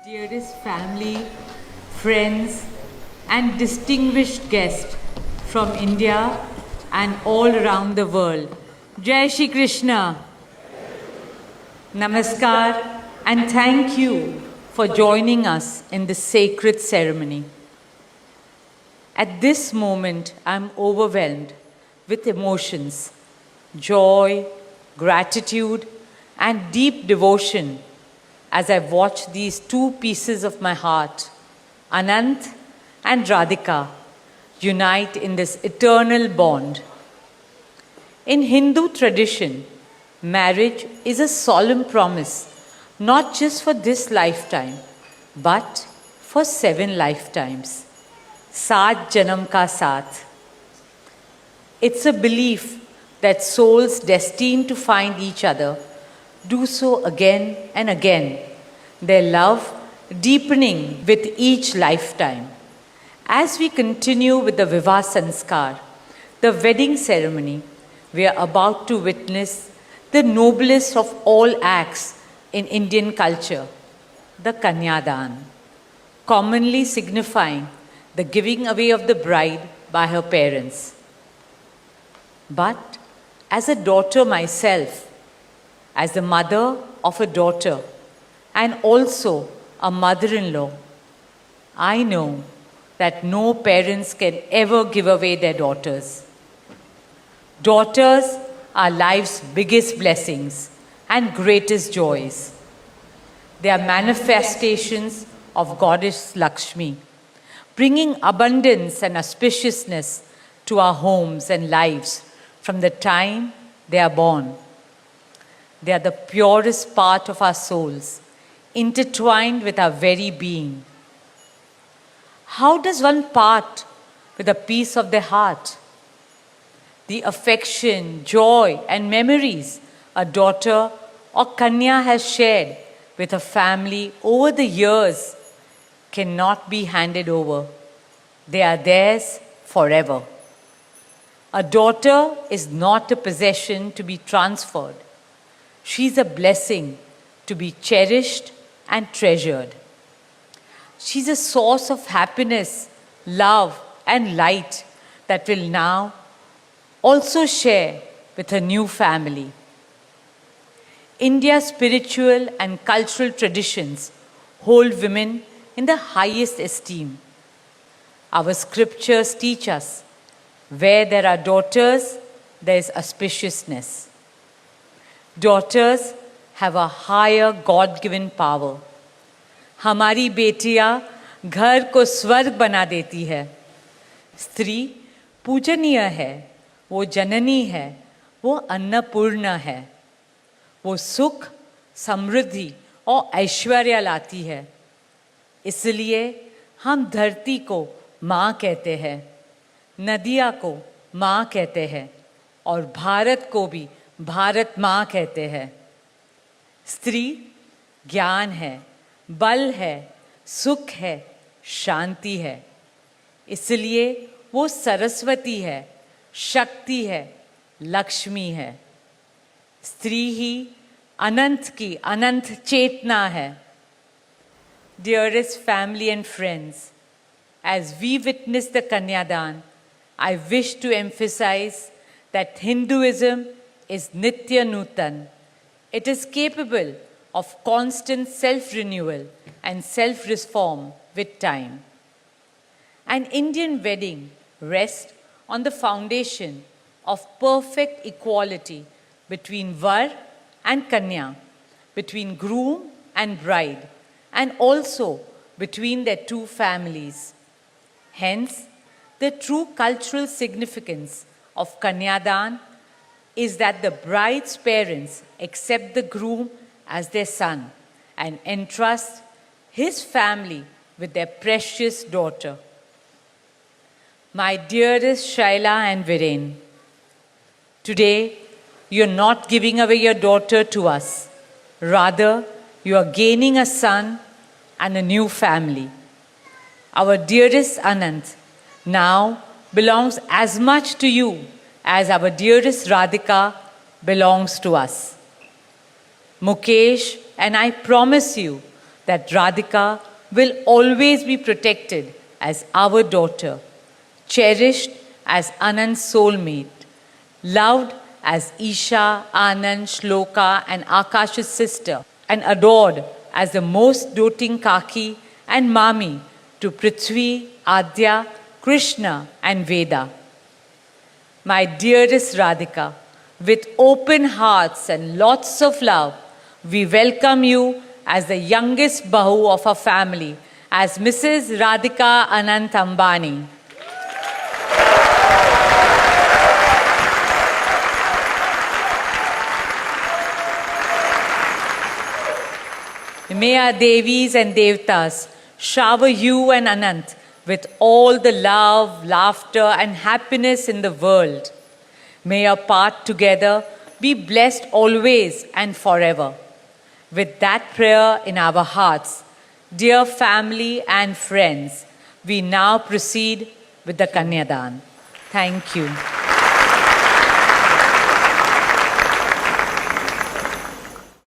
Dearest family, friends, and distinguished guests from India and all around the world. Jai Shri Krishna. Namaskar, and thank you for joining us in this sacred ceremony. At this moment, I'm overwhelmed with emotions, joy, gratitude, and deep devotion as I watch these two pieces of my heart, Anant and Radhika, unite in this eternal bond. In Hindu tradition, marriage is a solemn promise, not just for this lifetime, but for 7 lifetimes. Saat Janam Ka Saath. It's a belief that souls destined to find each other do so again and again, their love deepening with each lifetime. As we continue with the Vivah Sanskar, the wedding ceremony, we are about to witness the noblest of all acts in Indian culture, the Kanyadan, commonly signifying the giving away of the bride by her parents. But as a daughter myself, as the mother of a daughter and also a mother-in-law, I know that no parents can ever give away their daughters. Daughters are life's biggest blessings and greatest joys. They are manifestations of Goddess Lakshmi, bringing abundance and auspiciousness to our homes and lives from the time they are born. They are the purest part of our souls, intertwined with our very being. How does one part with a piece of their heart? The affection, joy, and memories a daughter or Kanya has shared with her family over the years cannot be handed over. They are theirs forever. A daughter is not a possession to be transferred. She is a blessing to be cherished and treasured. She is a source of happiness, love, and light that will now also share with her new family. India's spiritual and cultural traditions hold women in the highest esteem. Our scriptures teach us, where there are daughters, there is auspiciousness. Daughters have a higher God-given power. हमारी बेटियां घर को स्वर्ग बना देती है. स्त्री पूजनीय है, वो जननी है, वो अन्नपूर्णा है. वो सुख, समृद्धि और ऐश्वर्य लाती है. इसलिए हम धरती को माँ कहते हैं, नदियाँ को माँ कहते हैं और भारत को भी भारत माँ कहते हैं. स्त्री ज्ञान है, बल है, सुख है, शांति है. इसलिए वो सरस्वती है, शक्ति है, लक्ष्मी है. स्त्री ही अनंत की अनंत चेतना है. Dearest family and friends, as we witness the Kanyadan, I wish to emphasize that Hinduism is Nitya Nutan. It is capable of constant self-renewal and self-reform with time. An Indian wedding rests on the foundation of perfect equality between Var and Kanya, between groom and bride, and also between their two families. Hence, the true cultural significance of Kanyadan is that the bride's parents accept the groom as their son and entrust his family with their precious daughter. My dearest Shaila and Viren, today you're not giving away your daughter to us. Rather, you are gaining a son and a new family. Our dearest Anant now belongs as much to you as our dearest Radhika belongs to us. Mukesh and I promise you that Radhika will always be protected as our daughter, cherished as Anand's soulmate, loved as Isha, Anand, Shloka, and Akash's sister, and adored as the most doting Kaki and Mami to Prithvi, Adya, Krishna, and Veda. My dearest Radhika, with open hearts and lots of love, we welcome you as the youngest Bahu of our family, as Mrs. Radhika Anant Ambani. May our Devis and Devtas shower you and Anant with all the love, laughter, and happiness in the world. May your path together be blessed always and forever. With that prayer in our hearts, dear family and friends, we now proceed with the Kanyadan. Thank you.